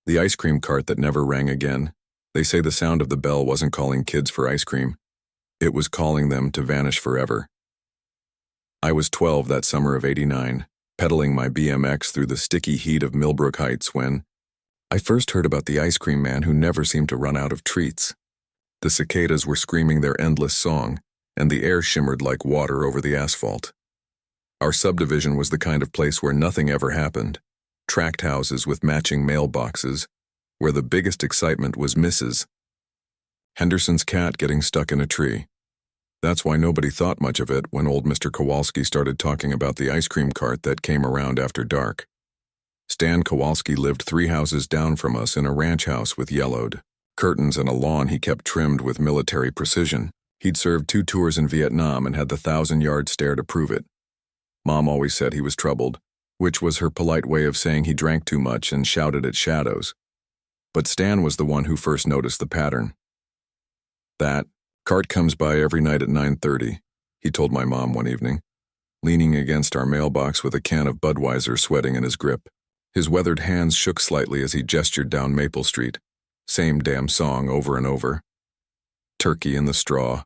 The ice cream cart that never rang again. They say the sound of the bell wasn't calling kids for ice cream. It was calling them to vanish forever. I was 12 that summer of '89, pedaling my BMX through the sticky heat of Millbrook Heights when I first heard about the ice cream man who never seemed to run out of treats. The cicadas were screaming their endless song, and the air shimmered like water over the asphalt. Our subdivision was the kind of place where nothing ever happened. Tract houses with matching mailboxes, where the biggest excitement was Mrs. Henderson's cat getting stuck in a tree. That's why nobody thought much of it when old Mr. Kowalski started talking about the ice cream cart that came around after dark. Stan Kowalski lived 3 houses down from us in a ranch house with yellowed curtains and a lawn he kept trimmed with military precision. He'd served 2 tours in Vietnam and had the 1,000-yard stare to prove it. Mom always said he was troubled, which was her polite way of saying he drank too much and shouted at shadows. But Stan was the one who first noticed the pattern. That cart comes by every night at 9:30, he told my mom one evening, leaning against our mailbox with a can of Budweiser sweating in his grip. His weathered hands shook slightly as he gestured down Maple Street. Same damn song over and over. Turkey in the straw.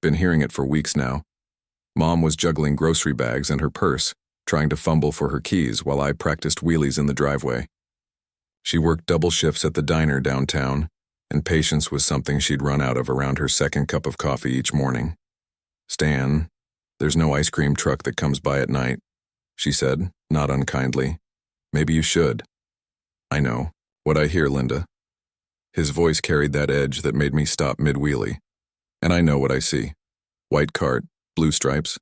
Been hearing it for weeks now. Mom was juggling grocery bags and her purse, trying to fumble for her keys while I practiced wheelies in the driveway. She worked double shifts at the diner downtown, and patience was something she'd run out of around her second cup of coffee each morning. "Stan, there's no ice cream truck that comes by at night," she said, not unkindly. "Maybe you should." "I know. What I hear, Linda." His voice carried that edge that made me stop mid-wheelie. "And I know what I see. White cart, blue stripes.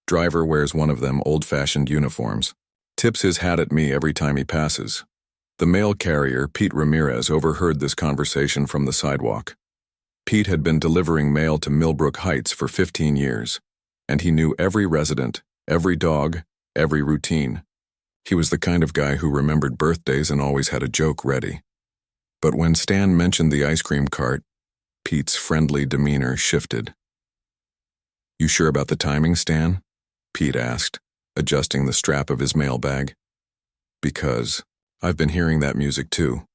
Driver wears one of them old-fashioned uniforms. Tips his hat at me every time he passes." The mail carrier, Pete Ramirez, overheard this conversation from the sidewalk. Pete had been delivering mail to Millbrook Heights for 15 years, and he knew every resident, every dog, every routine. He was the kind of guy who remembered birthdays and always had a joke ready. But when Stan mentioned the ice cream cart, Pete's friendly demeanor shifted. "You sure about the timing, Stan?" Pete asked, adjusting the strap of his mailbag. "Because I've been hearing that music too.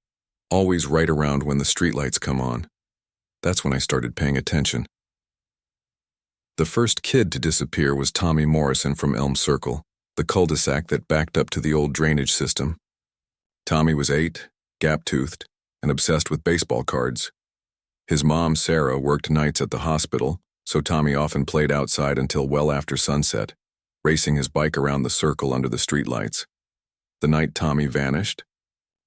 Always right around when the streetlights come on. That's when I started paying attention." The first kid to disappear was Tommy Morrison from Elm Circle, the cul-de-sac that backed up to the old drainage system. Tommy was 8, gap-toothed, and obsessed with baseball cards. His mom, Sarah, worked nights at the hospital, so Tommy often played outside until well after sunset, racing his bike around the circle under the streetlights. The night Tommy vanished,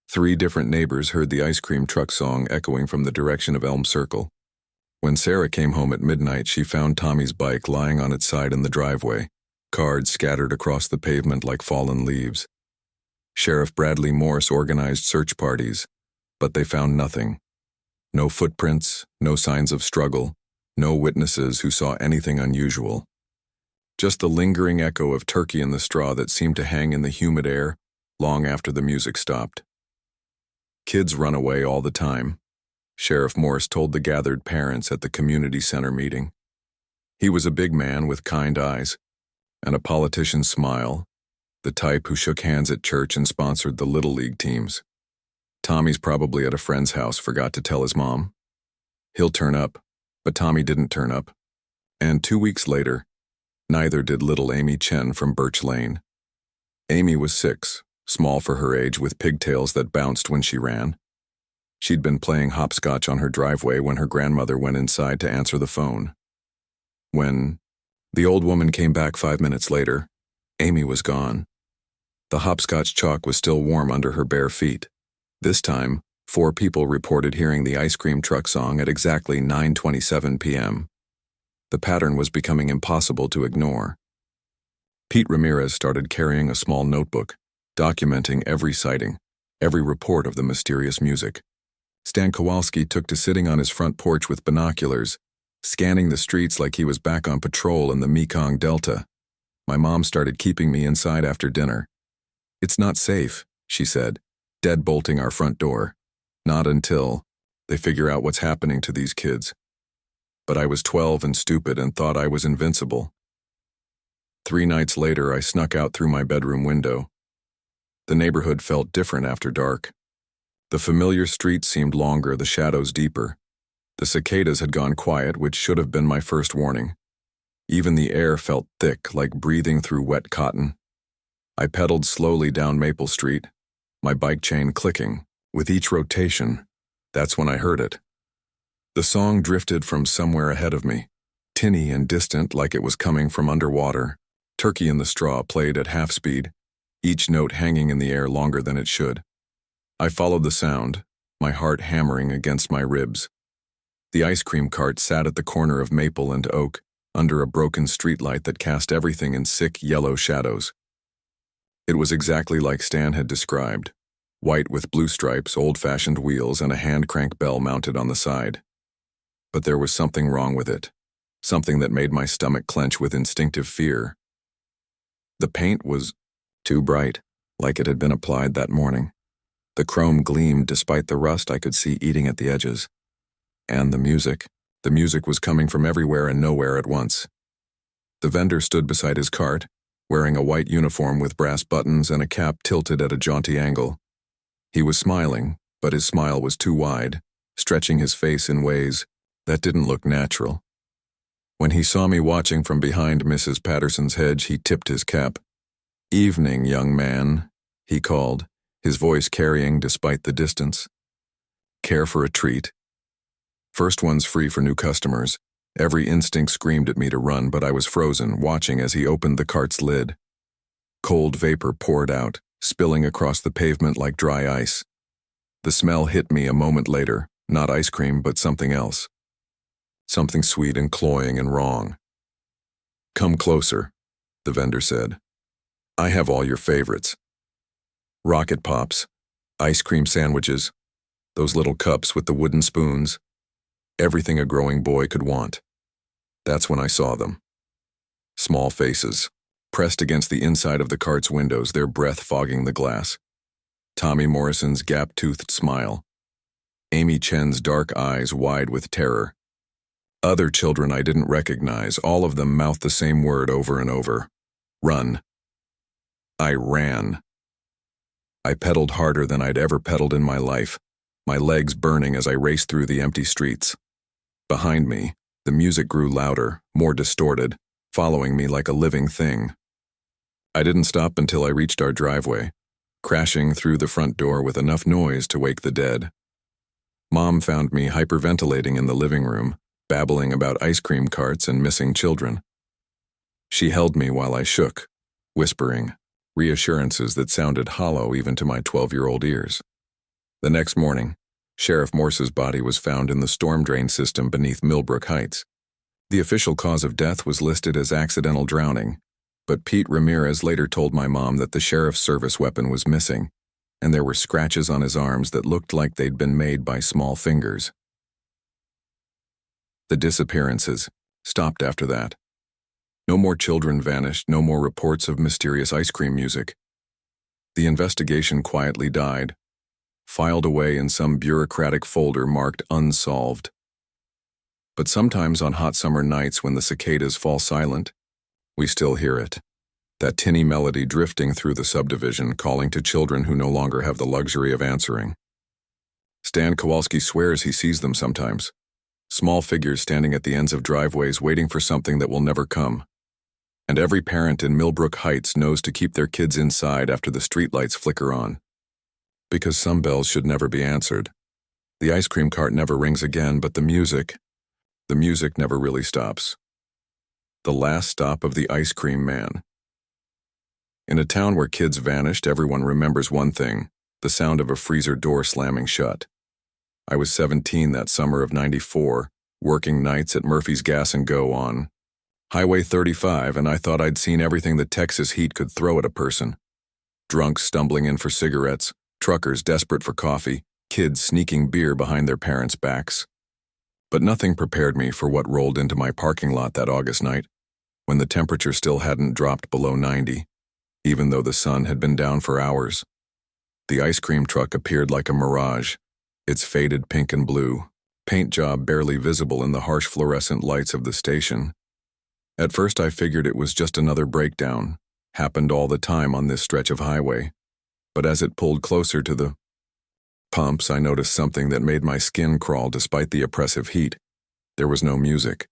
3 different neighbors heard the ice cream truck song echoing from the direction of Elm Circle. When Sarah came home at midnight, she found Tommy's bike lying on its side in the driveway, cards scattered across the pavement like fallen leaves. Sheriff Bradley Morse organized search parties, but they found nothing. No footprints, no signs of struggle, no witnesses who saw anything unusual. Just the lingering echo of Turkey in the Straw that seemed to hang in the humid air long after the music stopped. "Kids run away all the time," Sheriff Morse told the gathered parents at the community center meeting. He was a big man with kind eyes and a politician's smile, the type who shook hands at church and sponsored the Little League teams. "Tommy's probably at a friend's house, forgot to tell his mom. He'll turn up," but Tommy didn't turn up. And 2 weeks later, neither did little Amy Chen from Birch Lane. Amy was 6, small for her age with pigtails that bounced when she ran. She'd been playing hopscotch on her driveway when her grandmother went inside to answer the phone. When the old woman came back 5 minutes later, Amy was gone. The hopscotch chalk was still warm under her bare feet. This time, 4 people reported hearing the ice cream truck song at exactly 9:27 p.m. The pattern was becoming impossible to ignore. Pete Ramirez started carrying a small notebook, documenting every sighting, every report of the mysterious music. Stan Kowalski took to sitting on his front porch with binoculars, scanning the streets like he was back on patrol in the Mekong Delta. My mom started keeping me inside after dinner. "It's not safe," she said, deadbolting our front door. "Not until they figure out what's happening to these kids." But I was 12 and stupid and thought I was invincible. 3 nights later, I snuck out through my bedroom window. The neighborhood felt different after dark. The familiar streets seemed longer, the shadows deeper. The cicadas had gone quiet, which should have been my first warning. Even the air felt thick, like breathing through wet cotton. I pedaled slowly down Maple Street, my bike chain clicking. With each rotation, that's when I heard it. The song drifted from somewhere ahead of me, tinny and distant like it was coming from underwater. Turkey in the Straw played at half speed, each note hanging in the air longer than it should. I followed the sound, my heart hammering against my ribs. The ice cream cart sat at the corner of Maple and Oak, under a broken streetlight that cast everything in sick yellow shadows. It was exactly like Stan had described, white with blue stripes, old-fashioned wheels, and a hand-crank bell mounted on the side. But there was something wrong with it, something that made my stomach clench with instinctive fear. The paint was too bright, like it had been applied that morning. The chrome gleamed despite the rust I could see eating at the edges. And the music was coming from everywhere and nowhere at once. The vendor stood beside his cart, wearing a white uniform with brass buttons and a cap tilted at a jaunty angle. He was smiling, but his smile was too wide, stretching his face in ways that didn't look natural. When he saw me watching from behind Mrs. Patterson's hedge, he tipped his cap. "Evening, young man," he called, his voice carrying despite the distance. "Care for a treat?" First one's free for new customers. Every instinct screamed at me to run, but I was frozen, watching as he opened the cart's lid. Cold vapor poured out, spilling across the pavement like dry ice. The smell hit me a moment later, not ice cream, but something else. Something sweet and cloying and wrong. "Come closer," the vendor said. "I have all your favorites. Rocket Pops, ice cream sandwiches, those little cups with the wooden spoons, everything a growing boy could want." That's when I saw them. Small faces, pressed against the inside of the cart's windows, their breath fogging the glass. Tommy Morrison's gap-toothed smile. Amy Chen's dark eyes wide with terror. Other children I didn't recognize, all of them mouthed the same word over and over. Run. I ran. I pedaled harder than I'd ever pedaled in my life, my legs burning as I raced through the empty streets. Behind me, the music grew louder, more distorted, following me like a living thing. I didn't stop until I reached our driveway, crashing through the front door with enough noise to wake the dead. Mom found me hyperventilating in the living room, babbling about ice cream carts and missing children. She held me while I shook, whispering, reassurances that sounded hollow even to my 12-year-old ears. The next morning, Sheriff Morse's body was found in the storm drain system beneath Millbrook Heights. The official cause of death was listed as accidental drowning, but Pete Ramirez later told my mom that the sheriff's service weapon was missing, and there were scratches on his arms that looked like they'd been made by small fingers. The disappearances stopped after that. No more children vanished, no more reports of mysterious ice cream music. The investigation quietly died, filed away in some bureaucratic folder marked unsolved. But sometimes on hot summer nights when the cicadas fall silent, we still hear it, that tinny melody drifting through the subdivision, calling to children who no longer have the luxury of answering. Stan Kowalski swears he sees them sometimes, small figures standing at the ends of driveways waiting for something that will never come. And every parent in Millbrook Heights knows to keep their kids inside after the streetlights flicker on. Because some bells should never be answered. The ice cream cart never rings again, but the music never really stops. The last stop of the ice cream man. In a town where kids vanished, everyone remembers one thing, the sound of a freezer door slamming shut. I was 17 that summer of '94, working nights at Murphy's Gas and Go on Highway 35, and I thought I'd seen everything the Texas heat could throw at a person. Drunks stumbling in for cigarettes, truckers desperate for coffee, kids sneaking beer behind their parents' backs. But nothing prepared me for what rolled into my parking lot that August night, when the temperature still hadn't dropped below 90, even though the sun had been down for hours. The ice cream truck appeared like a mirage, its faded pink and blue, paint job barely visible in the harsh fluorescent lights of the station. At first I figured it was just another breakdown, happened all the time on this stretch of highway. But as it pulled closer to the pumps, I noticed something that made my skin crawl despite the oppressive heat. There was no music.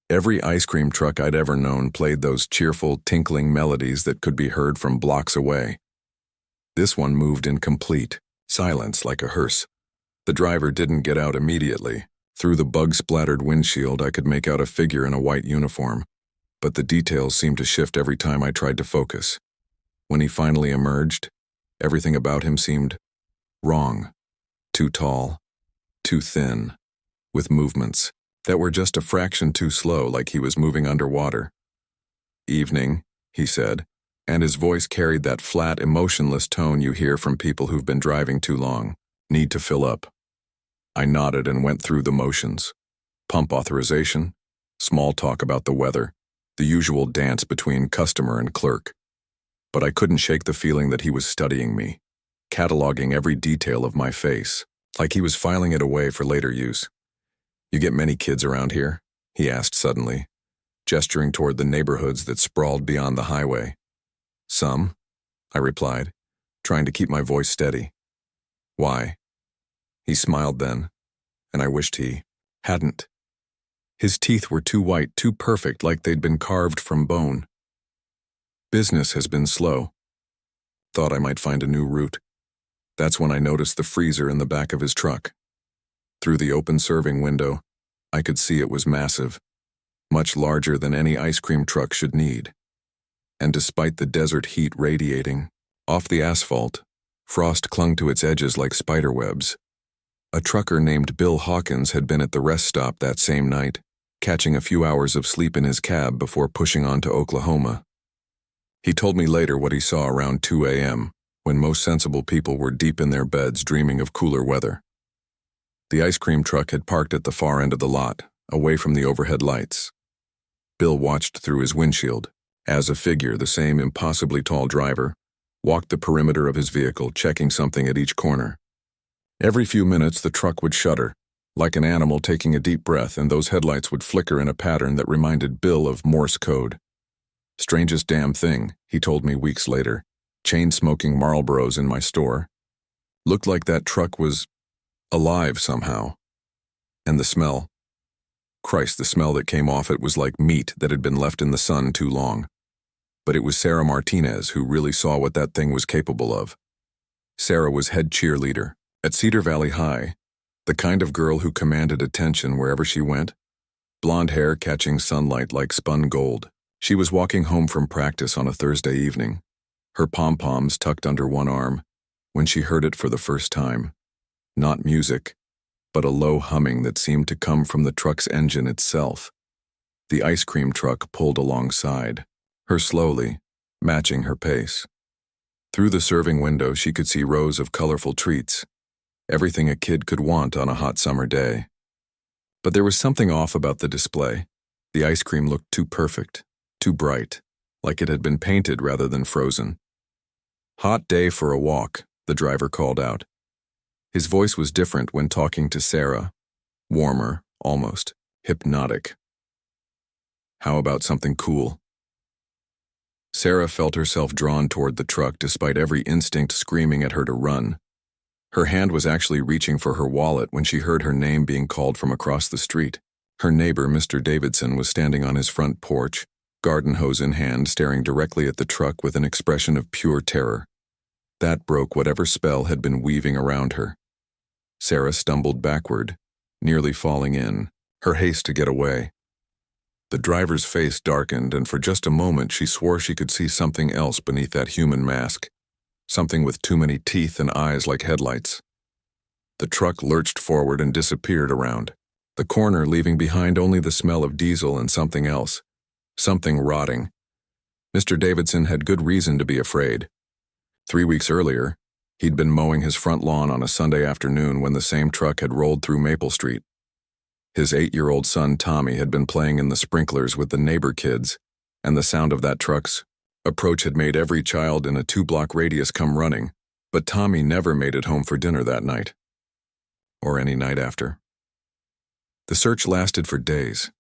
Every ice cream truck I'd ever known played those cheerful, tinkling melodies that could be heard from blocks away. This one moved in complete silence like a hearse. The driver didn't get out immediately. Through the bug-splattered windshield, I could make out a figure in a white uniform, but the details seemed to shift every time I tried to focus. When he finally emerged, everything about him seemed wrong. Too tall, too thin, with movements that were just a fraction too slow, like he was moving underwater. "Evening," he said, and his voice carried that flat, emotionless tone you hear from people who've been driving too long. "Need to fill up." I nodded and went through the motions. Pump authorization, small talk about the weather, the usual dance between customer and clerk. But I couldn't shake the feeling that he was studying me, cataloging every detail of my face, like he was filing it away for later use. "You get many kids around here?" he asked suddenly, gesturing toward the neighborhoods that sprawled beyond the highway. "Some," I replied, trying to keep my voice steady. "Why?" He smiled then, and I wished he hadn't. His teeth were too white, too perfect, like they'd been carved from bone. "Business has been slow. Thought I might find a new route." That's when I noticed the freezer in the back of his truck. Through the open serving window, I could see it was massive, much larger than any ice cream truck should need. And despite the desert heat radiating off the asphalt, frost clung to its edges like spider webs. A trucker named Bill Hawkins had been at the rest stop that same night, catching a few hours of sleep in his cab before pushing on to Oklahoma. He told me later what he saw around 2 a.m., when most sensible people were deep in their beds dreaming of cooler weather. The ice cream truck had parked at the far end of the lot, away from the overhead lights. Bill watched through his windshield, as a figure, the same impossibly tall driver, walked the perimeter of his vehicle, checking something at each corner. Every few minutes, the truck would shudder, like an animal taking a deep breath, and those headlights would flicker in a pattern that reminded Bill of Morse code. "Strangest damn thing," he told me weeks later, chain-smoking Marlboros in my store. Looked like that truck was alive somehow. And the smell. Christ, the smell that came off it was like meat that had been left in the sun too long. But it was Sarah Martinez who really saw what that thing was capable of. Sarah was head cheerleader at Cedar Valley High, the kind of girl who commanded attention wherever she went, blonde hair catching sunlight like spun gold. She was walking home from practice on a Thursday evening, her pom-poms tucked under one arm, when she heard it for the first time. Not music, but a low humming that seemed to come from the truck's engine itself. The ice cream truck pulled alongside, her slowly, matching her pace. Through the serving window, she could see rows of colorful treats, everything a kid could want on a hot summer day. But there was something off about the display. The ice cream looked too perfect, too bright, like it had been painted rather than frozen. "Hot day for a walk," the driver called out. His voice was different when talking to Sarah, warmer, almost hypnotic. "How about something cool?" Sarah felt herself drawn toward the truck despite every instinct screaming at her to run. Her hand was actually reaching for her wallet when she heard her name being called from across the street. Her neighbor, Mr. Davidson, was standing on his front porch, garden hose in hand, staring directly at the truck with an expression of pure terror. That broke whatever spell had been weaving around her. Sarah stumbled backward, nearly falling in, her haste to get away. The driver's face darkened, and for just a moment she swore she could see something else beneath that human mask, something with too many teeth and eyes like headlights. The truck lurched forward and disappeared around the corner, leaving behind only the smell of diesel and something else, something rotting. Mr. Davidson had good reason to be afraid. 3 weeks earlier, he'd been mowing his front lawn on a Sunday afternoon when the same truck had rolled through Maple Street. His 8-year-old son, Tommy, had been playing in the sprinklers with the neighbor kids, and the sound of that truck's approach had made every child in a 2-block radius come running, but Tommy never made it home for dinner that night, or any night after. The search lasted for days.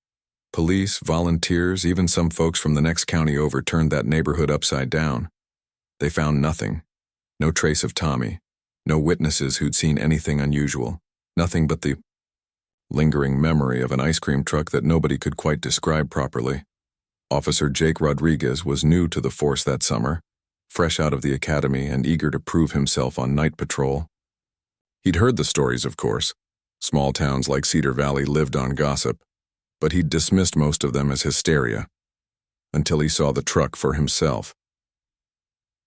Police, volunteers, even some folks from the next county over turned that neighborhood upside down. They found nothing, no trace of Tommy, No witnesses who'd seen anything unusual. Nothing but the lingering memory of an ice cream truck that nobody could quite describe properly. Officer Jake Rodriguez was new to the force that summer, fresh out of the academy and eager to prove himself on night patrol. He'd heard the stories, of course. Small towns like Cedar Valley lived on gossip, but he'd dismissed most of them as hysteria, until he saw the truck for himself.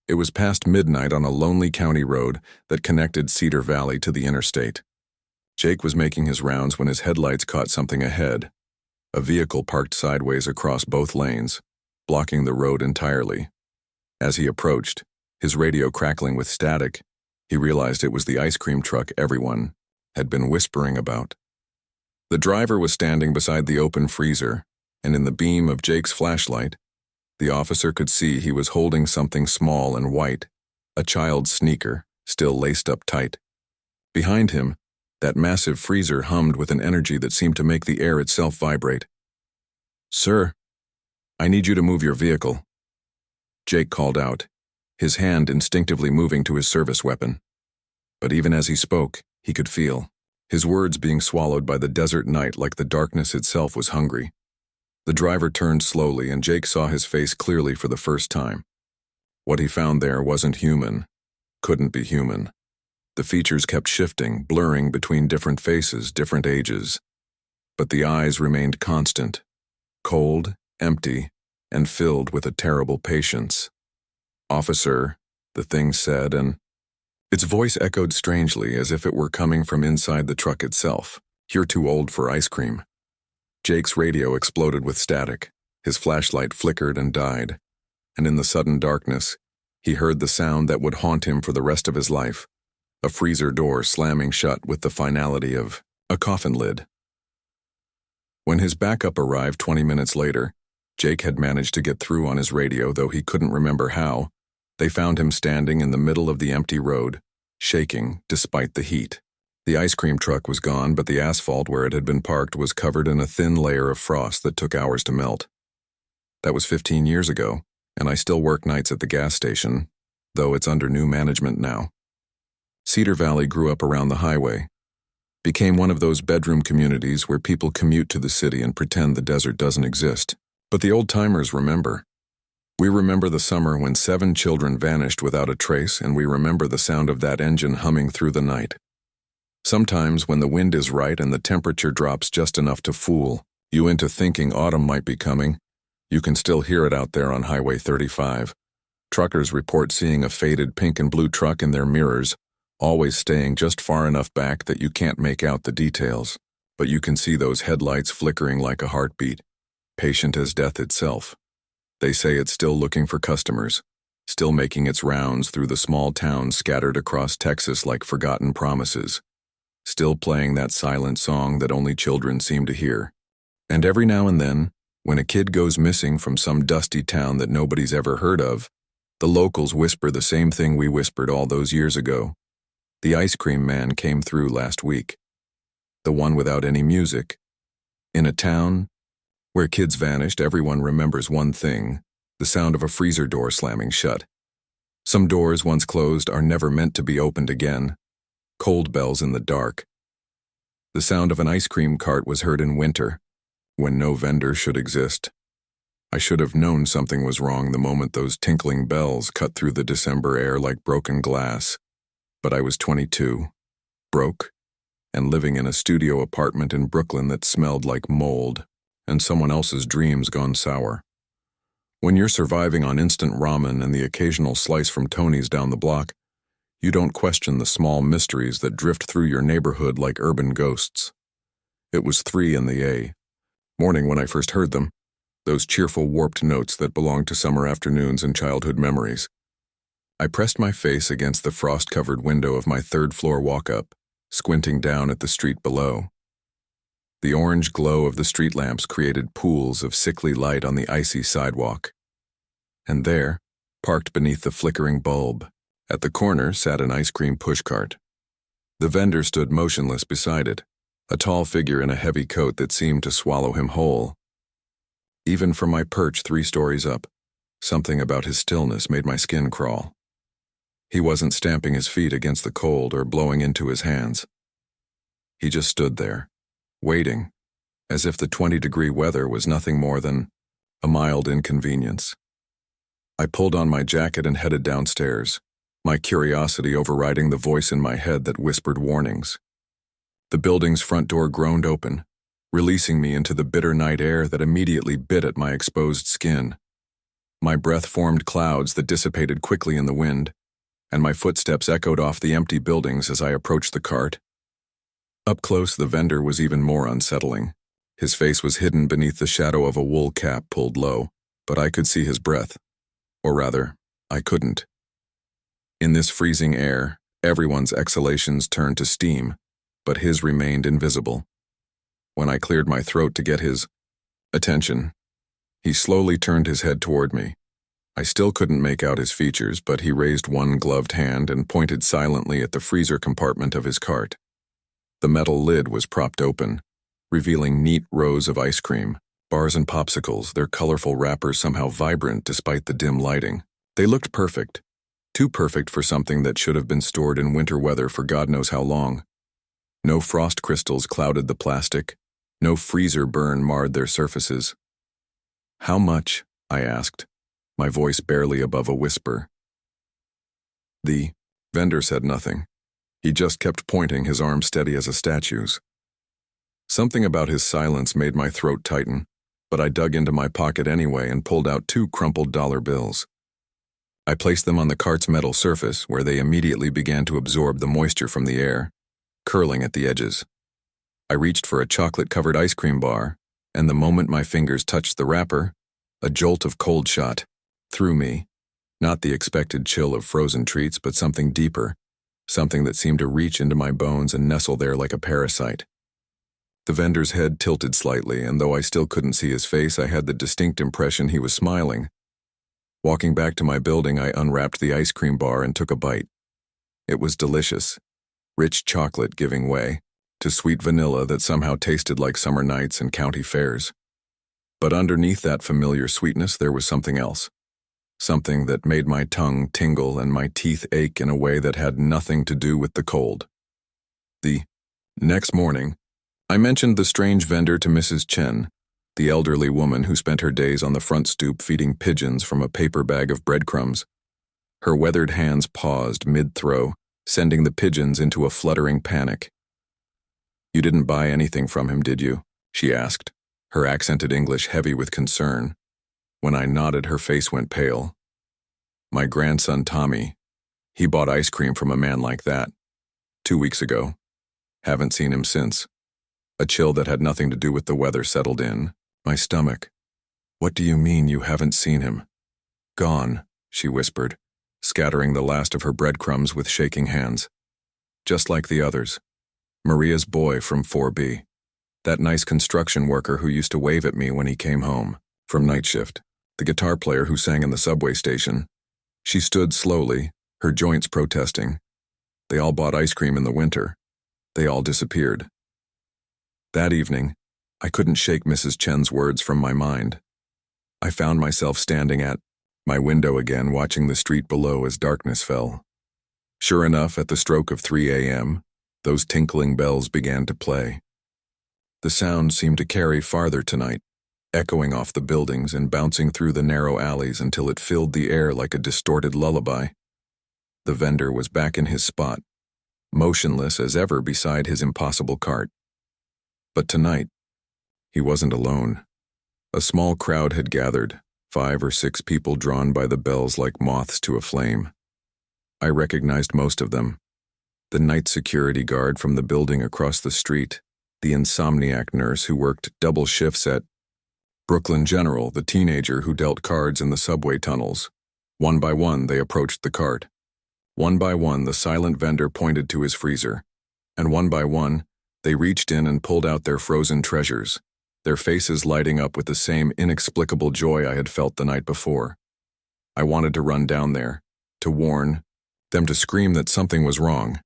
It was past midnight on a lonely county road that connected Cedar Valley to the interstate. Jake was making his rounds when his headlights caught something ahead. A vehicle parked sideways across both lanes, blocking the road entirely. As he approached, his radio crackling with static, he realized it was the ice cream truck everyone had been whispering about. The driver was standing beside the open freezer, and in the beam of Jake's flashlight, the officer could see he was holding something small and white, a child's sneaker, still laced up tight. Behind him, that massive freezer hummed with an energy that seemed to make the air itself vibrate. "Sir, I need you to move your vehicle," Jake called out, his hand instinctively moving to his service weapon. But even as he spoke, he could feel his words being swallowed by the desert night like the darkness itself was hungry. The driver turned slowly, and Jake saw his face clearly for the first time. What he found there wasn't human, couldn't be human. The features kept shifting, blurring between different faces, different ages. But the eyes remained constant, cold, empty, and filled with a terrible patience. "Officer," the thing said, and its voice echoed strangely as if it were coming from inside the truck itself. "You're too old for ice cream." Jake's radio exploded with static. His flashlight flickered and died. And in the sudden darkness, he heard the sound that would haunt him for the rest of his life. A freezer door slamming shut with the finality of a coffin lid. When his backup arrived 20 minutes later, Jake had managed to get through on his radio, though he couldn't remember how. They found him standing in the middle of the empty road, shaking despite the heat. The ice cream truck was gone, but the asphalt where it had been parked was covered in a thin layer of frost that took hours to melt. That was 15 years ago, and I still work nights at the gas station, though it's under new management now. Cedar Valley grew up around the highway, became one of those bedroom communities where people commute to the city and pretend the desert doesn't exist. But the old-timers remember. We remember the summer when 7 children vanished without a trace, and we remember the sound of that engine humming through the night. Sometimes when the wind is right and the temperature drops just enough to fool you into thinking autumn might be coming, you can still hear it out there on Highway 35. Truckers report seeing a faded pink and blue truck in their mirrors, always staying just far enough back that you can't make out the details, but you can see those headlights flickering like a heartbeat, patient as death itself. They say it's still looking for customers, still making its rounds through the small towns scattered across Texas like forgotten promises, still playing that silent song that only children seem to hear. And every now and then, when a kid goes missing from some dusty town that nobody's ever heard of, the locals whisper the same thing we whispered all those years ago. The ice cream man came through last week. The one without any music. In a town where kids vanished, everyone remembers one thing: the sound of a freezer door slamming shut. Some doors once closed are never meant to be opened again. Cold bells in the dark. The sound of an ice cream cart was heard in winter, when no vendor should exist. I should have known something was wrong the moment those tinkling bells cut through the December air like broken glass. But I was 22, broke, and living in a studio apartment in Brooklyn that smelled like mold, and someone else's dreams gone sour. When you're surviving on instant ramen and the occasional slice from Tony's down the block, you don't question the small mysteries that drift through your neighborhood like urban ghosts. It was 3 in the morning when I first heard them, those cheerful warped notes that belonged to summer afternoons and childhood memories. I pressed my face against the frost-covered window of my 3rd-floor walk-up, squinting down at the street below. The orange glow of the street lamps created pools of sickly light on the icy sidewalk. And there, parked beneath the flickering bulb, at the corner sat an ice cream pushcart. The vendor stood motionless beside it, a tall figure in a heavy coat that seemed to swallow him whole. Even from my perch 3 stories up, something about his stillness made my skin crawl. He wasn't stamping his feet against the cold or blowing into his hands. He just stood there, waiting, as if the 20-degree weather was nothing more than a mild inconvenience. I pulled on my jacket and headed downstairs, my curiosity overriding the voice in my head that whispered warnings. The building's front door groaned open, releasing me into the bitter night air that immediately bit at my exposed skin. My breath formed clouds that dissipated quickly in the wind, and my footsteps echoed off the empty buildings as I approached the cart. Up close, the vendor was even more unsettling. His face was hidden beneath the shadow of a wool cap pulled low, but I could see his breath. Or rather, I couldn't. In this freezing air, everyone's exhalations turned to steam, but his remained invisible. When I cleared my throat to get his attention, he slowly turned his head toward me. I still couldn't make out his features, but he raised one gloved hand and pointed silently at the freezer compartment of his cart. The metal lid was propped open, revealing neat rows of ice cream, bars and popsicles, their colorful wrappers somehow vibrant despite the dim lighting. They looked perfect, too perfect for something that should have been stored in winter weather for God knows how long. No frost crystals clouded the plastic, no freezer burn marred their surfaces. "How much?" I asked, my voice barely above a whisper. The vendor said nothing. He just kept pointing, his arm steady as a statue's. Something about his silence made my throat tighten, but I dug into my pocket anyway and pulled out 2 crumpled dollar bills. I placed them on the cart's metal surface, where they immediately began to absorb the moisture from the air, curling at the edges. I reached for a chocolate-covered ice cream bar, and the moment my fingers touched the wrapper, a jolt of cold shot through me, not the expected chill of frozen treats, but something deeper, something that seemed to reach into my bones and nestle there like a parasite. The vendor's head tilted slightly, and though I still couldn't see his face, I had the distinct impression he was smiling. Walking back to my building, I unwrapped the ice cream bar and took a bite. It was delicious, rich chocolate giving way to sweet vanilla that somehow tasted like summer nights and county fairs. But underneath that familiar sweetness, there was something else. Something that made my tongue tingle and my teeth ache in a way that had nothing to do with the cold. The next morning, I mentioned the strange vendor to Mrs. Chen, the elderly woman who spent her days on the front stoop feeding pigeons from a paper bag of breadcrumbs. Her weathered hands paused mid-throw, sending the pigeons into a fluttering panic. "You didn't buy anything from him, did you?" she asked, her accented English heavy with concern. When I nodded, her face went pale. "My grandson Tommy, he bought ice cream from a man like that 2 weeks ago. Haven't seen him since." A chill that had nothing to do with the weather settled in my stomach. "What do you mean you haven't seen him?" "Gone," she whispered, scattering the last of her breadcrumbs with shaking hands. "Just like the others. Maria's boy from 4B. That nice construction worker who used to wave at me when he came home from night shift. The guitar player who sang in the subway station." She stood slowly, her joints protesting. "They all bought ice cream in the winter. They all disappeared." That evening, I couldn't shake Mrs. Chen's words from my mind. I found myself standing at my window again, watching the street below as darkness fell. Sure enough, at the stroke of 3 a.m., those tinkling bells began to play. The sound seemed to carry farther tonight, echoing off the buildings and bouncing through the narrow alleys until it filled the air like a distorted lullaby. The vendor was back in his spot, motionless as ever beside his impossible cart. But tonight, he wasn't alone. A small crowd had gathered, 5 or 6 people drawn by the bells like moths to a flame. I recognized most of them. The night security guard from the building across the street, the insomniac nurse who worked double shifts at Brooklyn General, the teenager who dealt cards in the subway tunnels. One by one, they approached the cart. One by one, the silent vendor pointed to his freezer. And one by one, they reached in and pulled out their frozen treasures, their faces lighting up with the same inexplicable joy I had felt the night before. I wanted to run down there, to warn them, to scream that something was wrong.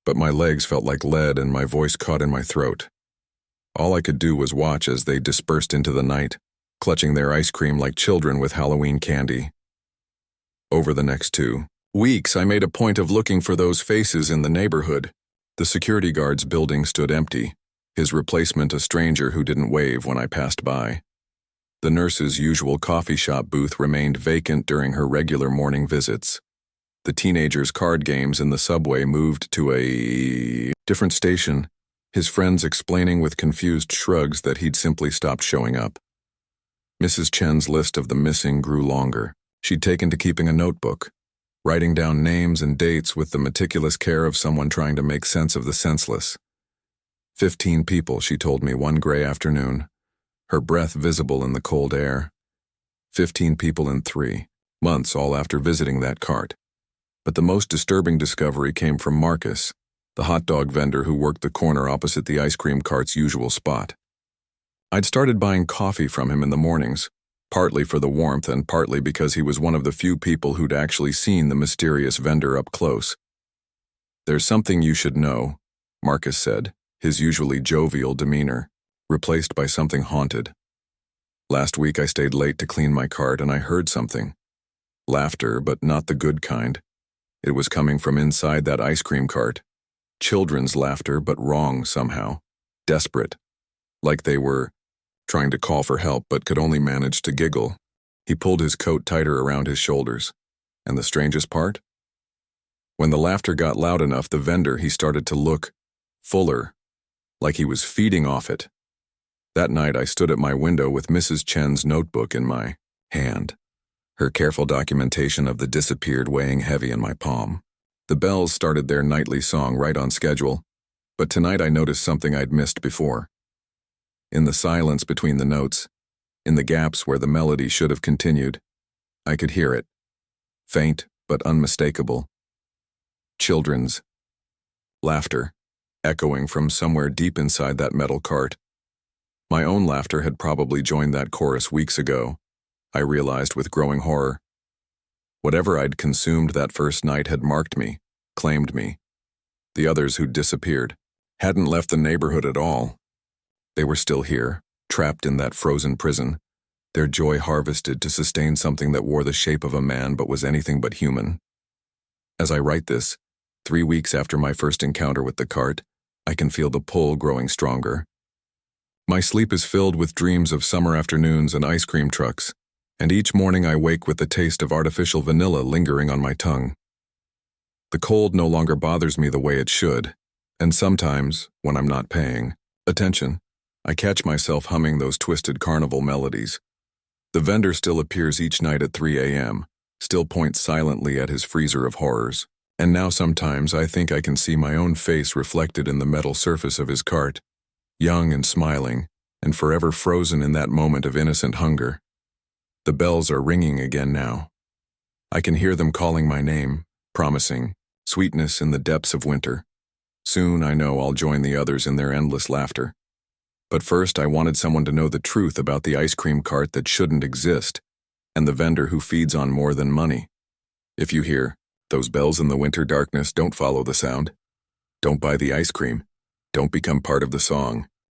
But my legs felt like lead and my voice caught in my throat. All I could do was watch as they dispersed into the night, clutching their ice cream like children with Halloween candy. Over the next weeks, I made a point of looking for those faces in the neighborhood. The security guard's building stood empty, his replacement a stranger who didn't wave when I passed by. The nurse's usual coffee shop booth remained vacant during her regular morning visits. The teenager's card games in the subway moved to a different station, his friends explaining with confused shrugs that he'd simply stopped showing up. Mrs. Chen's list of the missing grew longer. She'd taken to keeping a notebook, writing down names and dates with the meticulous care of someone trying to make sense of the senseless. 15 people, she told me one gray afternoon, her breath visible in the cold air. 15 people in 3 months, all after visiting that cart. But the most disturbing discovery came from Marcus, the hot dog vendor who worked the corner opposite the ice cream cart's usual spot. I'd started buying coffee from him in the mornings, partly for the warmth and partly because he was one of the few people who'd actually seen the mysterious vendor up close. "There's something you should know," Marcus said, his usually jovial demeanor replaced by something haunted. "Last week I stayed late to clean my cart and I heard something. Laughter, but not the good kind. It was coming from inside that ice cream cart. Children's laughter, but wrong somehow. Desperate. Like they were trying to call for help but could only manage to giggle." He pulled his coat tighter around his shoulders. And the strangest part? When the laughter got loud enough, the vendor, he started to look fuller, like he was feeding off it. That night I stood at my window with Mrs. Chen's notebook in my hand, her careful documentation of the disappeared weighing heavy in my palm. The bells started their nightly song right on schedule, but tonight I noticed something I'd missed before. In the silence between the notes, in the gaps where the melody should have continued, I could hear it, faint but unmistakable. Children's laughter, echoing from somewhere deep inside that metal cart. My own laughter had probably joined that chorus weeks ago, I realized with growing horror. Whatever I'd consumed that first night had marked me, claimed me. The others who'd disappeared hadn't left the neighborhood at all. They were still here, trapped in that frozen prison, their joy harvested to sustain something that wore the shape of a man but was anything but human. As I write this, 3 weeks after my first encounter with the cart, I can feel the pull growing stronger. My sleep is filled with dreams of summer afternoons and ice cream trucks, and each morning I wake with the taste of artificial vanilla lingering on my tongue. The cold no longer bothers me the way it should, and sometimes, when I'm not paying attention, I catch myself humming those twisted carnival melodies. The vendor still appears each night at 3 a.m., still points silently at his freezer of horrors, and now sometimes I think I can see my own face reflected in the metal surface of his cart, young and smiling, and forever frozen in that moment of innocent hunger. The bells are ringing again now. I can hear them calling my name, promising sweetness in the depths of winter. Soon I know I'll join the others in their endless laughter. But first I wanted someone to know the truth about the ice cream cart that shouldn't exist, and the vendor who feeds on more than money. If you hear those bells in the winter darkness, don't follow the sound. Don't buy the ice cream. Don't become part of the song.